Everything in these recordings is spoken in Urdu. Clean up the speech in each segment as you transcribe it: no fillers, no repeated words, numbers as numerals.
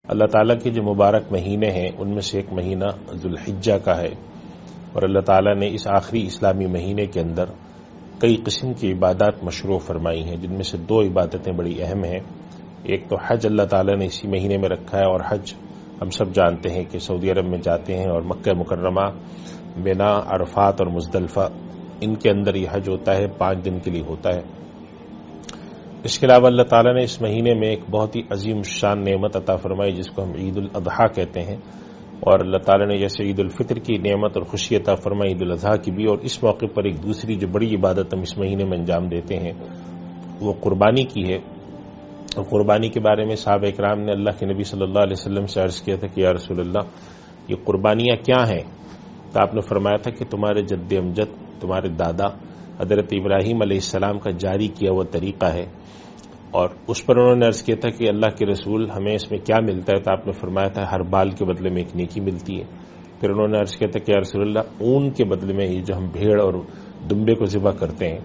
اللہ تعالیٰ کے جو مبارک مہینے ہیں ان میں سے ایک مہینہ ذوالحجہ کا ہے، اور اللہ تعالیٰ نے اس آخری اسلامی مہینے کے اندر کئی قسم کی عبادات مشروع فرمائی ہیں، جن میں سے دو عبادتیں بڑی اہم ہیں۔ ایک تو حج اللہ تعالیٰ نے اسی مہینے میں رکھا ہے، اور حج ہم سب جانتے ہیں کہ سعودی عرب میں جاتے ہیں اور مکہ مکرمہ، مینا، عرفات اور مزدلفہ، ان کے اندر یہ حج ہوتا ہے، 5 دن کے لیے ہوتا ہے۔ اس کے علاوہ اللہ تعالیٰ نے اس مہینے میں ایک بہت ہی عظیم شان نعمت عطا فرمائی جس کو ہم عید الاضحیٰ کہتے ہیں، اور اللہ تعالیٰ نے جیسے عید الفطر کی نعمت اور خوشی عطا فرمائی، عید الاضحیٰ کی بھی، اور اس موقع پر ایک دوسری جو بڑی عبادت ہم اس مہینے میں انجام دیتے ہیں وہ قربانی کی ہے۔ اور قربانی کے بارے میں صحابہ اکرام نے اللہ کے نبی صلی اللہ علیہ وسلم سے عرض کیا تھا کہ یا رسول اللہ، یہ قربانیاں کیا ہیں؟ تو آپ نے فرمایا تھا کہ تمہارے جد امجد، تمہارے دادا حضرت ابراہیم علیہ السلام کا جاری کیا ہوا طریقہ ہے، اور اس پر انہوں نے عرض کیا تھا کہ اللہ کے رسول ہمیں اس میں کیا ملتا ہے؟ تو آپ نے فرمایا تھا ہر بال کے بدلے میں ایک نیکی ملتی ہے۔ پھر انہوں نے عرض کیا تھا کہ یا رسول اللہ، اون کے بدلے میں یہ جو ہم بھیڑ اور دمبے کو ذبح کرتے ہیں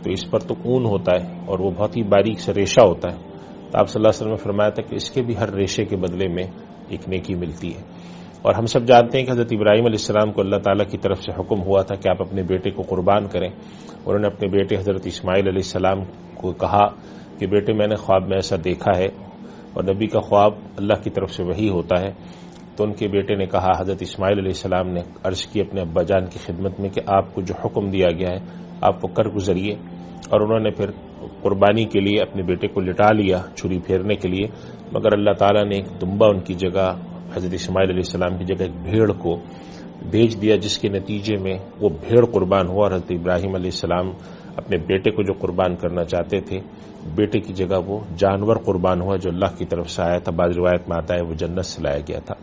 تو اس پر تو اون ہوتا ہے اور وہ بہت ہی باریک سا ریشہ ہوتا ہے، تو آپ صلی اللہ علیہ وسلم نے فرمایا تھا کہ اس کے بھی ہر ریشے کے بدلے میں ایک نیکی ملتی ہے۔ اور ہم سب جانتے ہیں کہ حضرت ابراہیم علیہ السلام کو اللہ تعالیٰ کی طرف سے حکم ہوا تھا کہ آپ اپنے بیٹے کو قربان کریں، اور انہوں نے اپنے بیٹے حضرت اسماعیل علیہ السلام کو کہا کہ بیٹے میں نے خواب میں ایسا دیکھا ہے، اور نبی کا خواب اللہ کی طرف سے وحی ہوتا ہے۔ تو ان کے بیٹے نے کہا، حضرت اسماعیل علیہ السلام نے عرض کی اپنے ابا جان کی خدمت میں کہ آپ کو جو حکم دیا گیا ہے آپ وہ کر گزریے، اور انہوں نے پھر قربانی کے لیے اپنے بیٹے کو لٹا لیا چھری پھیرنے کے لیے، مگر اللہ تعالیٰ نے ایک دمبا ان کی جگہ، حضرت اسماعیل علیہ السلام کی جگہ ایک بھیڑ کو بھیج دیا، جس کے نتیجے میں وہ بھیڑ قربان ہوا، اور حضرت ابراہیم علیہ السلام اپنے بیٹے کو جو قربان کرنا چاہتے تھے، بیٹے کی جگہ وہ جانور قربان ہوا جو اللہ کی طرف سے آیا تھا۔ بعض روایت میں آتا ہے وہ جنت سے لایا گیا تھا،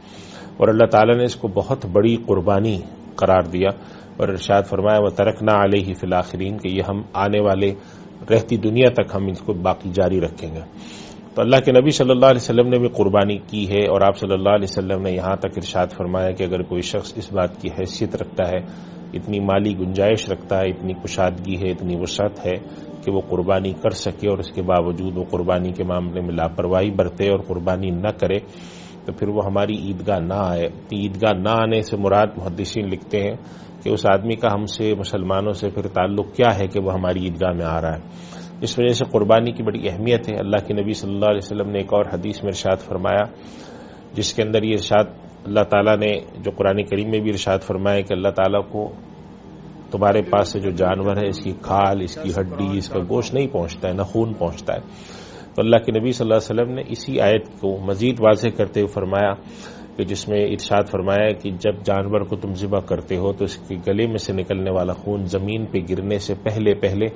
اور اللہ تعالیٰ نے اس کو بہت بڑی قربانی قرار دیا، اور ارشاد فرمایا وَتَرَكْنَا عَلَيْهِ فِي الْآخِرِينَ کہ یہ ہم آنے والے رہتی دنیا تک ہم اس کو باقی جاری رکھیں گے۔ تو اللہ کے نبی صلی اللہ علیہ وسلم نے بھی قربانی کی ہے، اور آپ صلی اللہ علیہ وسلم نے یہاں تک ارشاد فرمایا کہ اگر کوئی شخص اس بات کی حیثیت رکھتا ہے، اتنی مالی گنجائش رکھتا ہے، اتنی کشادگی ہے، اتنی وسعت ہے کہ وہ قربانی کر سکے، اور اس کے باوجود وہ قربانی کے معاملے میں لاپرواہی برتے اور قربانی نہ کرے، تو پھر وہ ہماری عیدگاہ نہ آئے۔ عیدگاہ نہ آنے سے مراد محدثین لکھتے ہیں کہ اس آدمی کا ہم سے، مسلمانوں سے پھر تعلق کیا ہے کہ وہ ہماری عیدگاہ میں آ رہا ہے۔ اس وجہ سے قربانی کی بڑی اہمیت ہے۔ اللہ کے نبی صلی اللہ علیہ وسلم نے ایک اور حدیث میں ارشاد فرمایا، جس کے اندر یہ ارشاد اللہ تعالیٰ نے جو قرآن کریم میں بھی ارشاد فرمایا کہ اللہ تعالیٰ کو تمہارے پاس سے جو جانور ہے، اس کی کھال، اس کی ہڈی، اس کا گوشت نہیں پہنچتا ہے، نہ خون پہنچتا ہے۔ تو اللہ کے نبی صلی اللہ علیہ وسلم نے اسی آیت کو مزید واضح کرتے ہوئے فرمایا کہ جس میں ارشاد فرمایا کہ جب جانور کو تم ذبح کرتے ہو تو اس کے گلے میں سے نکلنے والا خون زمین پہ گرنے سے پہلے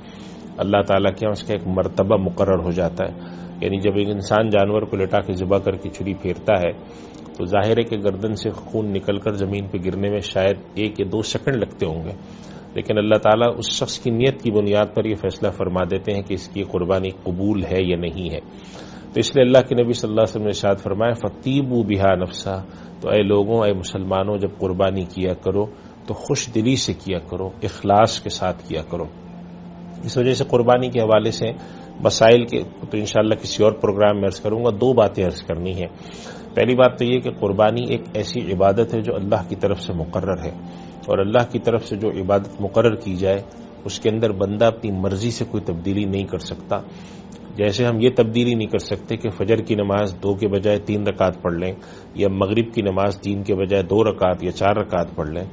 اللہ تعالیٰ کے اس کا ایک مرتبہ مقرر ہو جاتا ہے۔ یعنی جب ایک انسان جانور کو لٹا کے ذبح کر کے چھری پھیرتا ہے تو ظاہر ہے کہ گردن سے خون نکل کر زمین پہ گرنے میں شاید 1 یا 2 سیکنڈ لگتے ہوں گے، لیکن اللہ تعالیٰ اس شخص کی نیت کی بنیاد پر یہ فیصلہ فرما دیتے ہیں کہ اس کی قربانی قبول ہے یا نہیں ہے۔ تو اس لیے اللہ کے نبی صلی اللہ علیہ وسلم نے ارشاد فرمایا فَطِيبُوا بِهَا نَفْسَا، تو اے لوگوں، اے مسلمانوں، جب قربانی کیا کرو تو خوش دلی سے کیا کرو، اخلاص کے ساتھ کیا کرو۔ اس وجہ سے قربانی کے حوالے سے مسائل کے تو انشاءاللہ کسی اور پروگرام میں عرض کروں گا۔ 2 باتیں عرض کرنی ہیں۔ پہلی بات تو یہ کہ قربانی ایک ایسی عبادت ہے جو اللہ کی طرف سے مقرر ہے، اور اللہ کی طرف سے جو عبادت مقرر کی جائے اس کے اندر بندہ اپنی مرضی سے کوئی تبدیلی نہیں کر سکتا۔ جیسے ہم یہ تبدیلی نہیں کر سکتے کہ فجر کی نماز 2 کے بجائے 3 رکعت پڑھ لیں، یا مغرب کی نماز 3 کے بجائے 2 رکعت یا 4 رکعت پڑھ لیں،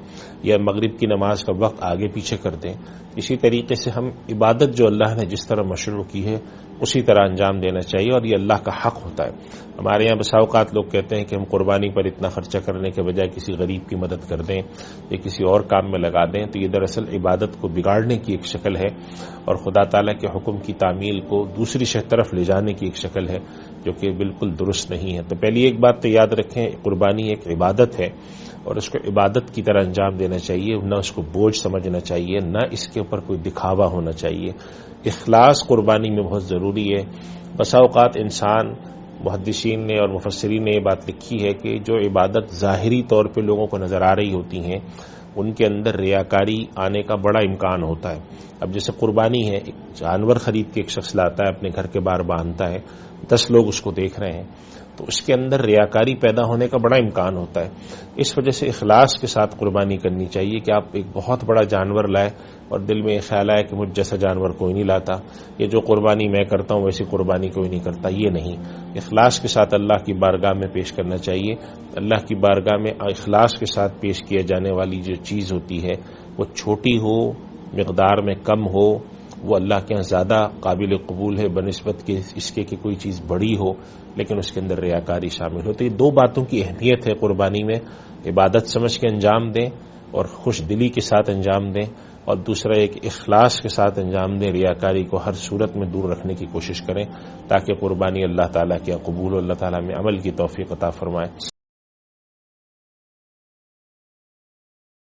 یا مغرب کی نماز کا وقت آگے پیچھے کر دیں۔ اسی طریقے سے ہم عبادت جو اللہ نے جس طرح مشروع کی ہے اسی طرح انجام دینا چاہیے، اور یہ اللہ کا حق ہوتا ہے۔ ہمارے یہاں بسا اوقات لوگ کہتے ہیں کہ ہم قربانی پر اتنا خرچہ کرنے کے بجائے کسی غریب کی مدد کر دیں یا کسی اور کام میں لگا دیں، تو یہ دراصل عبادت کو بگاڑنے کی ایک شکل ہے، اور خدا تعالیٰ کے حکم کی تعمیل کو دوسری طرف لے جانے کی ایک شکل ہے جو کہ بالکل درست نہیں ہے۔ تو پہلی ایک بات تو یاد رکھیں، قربانی ایک عبادت ہے، اور اس کو عبادت کی طرح انجام دینا چاہیے، نہ اس کو بوجھ سمجھنا چاہیے، نہ اس کے اوپر کوئی دکھاوا ہونا چاہیے۔ اخلاص قربانی میں بہت ضروری ہے۔ بسا اوقات انسان، محدثین نے اور مفسرین نے یہ بات لکھی ہے کہ جو عبادت ظاہری طور پہ لوگوں کو نظر آ رہی ہوتی ہیں ان کے اندر ریاکاری آنے کا بڑا امکان ہوتا ہے۔ اب جیسے قربانی ہے، ایک جانور خرید کے ایک شخص لاتا ہے، اپنے گھر کے باہر باندھتا ہے، 10 لوگ اس کو دیکھ رہے ہیں، تو اس کے اندر ریاکاری پیدا ہونے کا بڑا امکان ہوتا ہے. اس وجہ سے اخلاص کے ساتھ قربانی کرنی چاہیے کہ آپ ایک بہت بڑا جانور لائے اور دل میں یہ خیال آئے کہ مجھ جیسا جانور کوئی نہیں لاتا، یہ جو قربانی میں کرتا ہوں ویسی قربانی کوئی نہیں کرتا. یہ نہیں، اخلاص کے ساتھ اللہ کی بارگاہ میں پیش کرنا چاہیے. اللہ کی بارگاہ میں اخلاص کے ساتھ پیش کیے جانے والی جو چیز ہوتی ہے وہ چھوٹی ہو، مقدار میں کم ہو، وہ اللہ کے ہاں زیادہ قابل قبول ہے بنسبت کے اس کے کہ کوئی چیز بڑی ہو لیکن اس کے اندر ریاکاری شامل ہو. تو یہ دو باتوں کی اہمیت ہے قربانی میں، عبادت سمجھ کے انجام دیں اور خوش دلی کے ساتھ انجام دیں، اور دوسرا ایک اخلاص کے ساتھ انجام دیں. ریاکاری کو ہر صورت میں دور رکھنے کی کوشش کریں تاکہ قربانی اللہ تعالیٰ کے قبول و اللہ تعالیٰ میں عمل کی توفیق عطا فرمائے.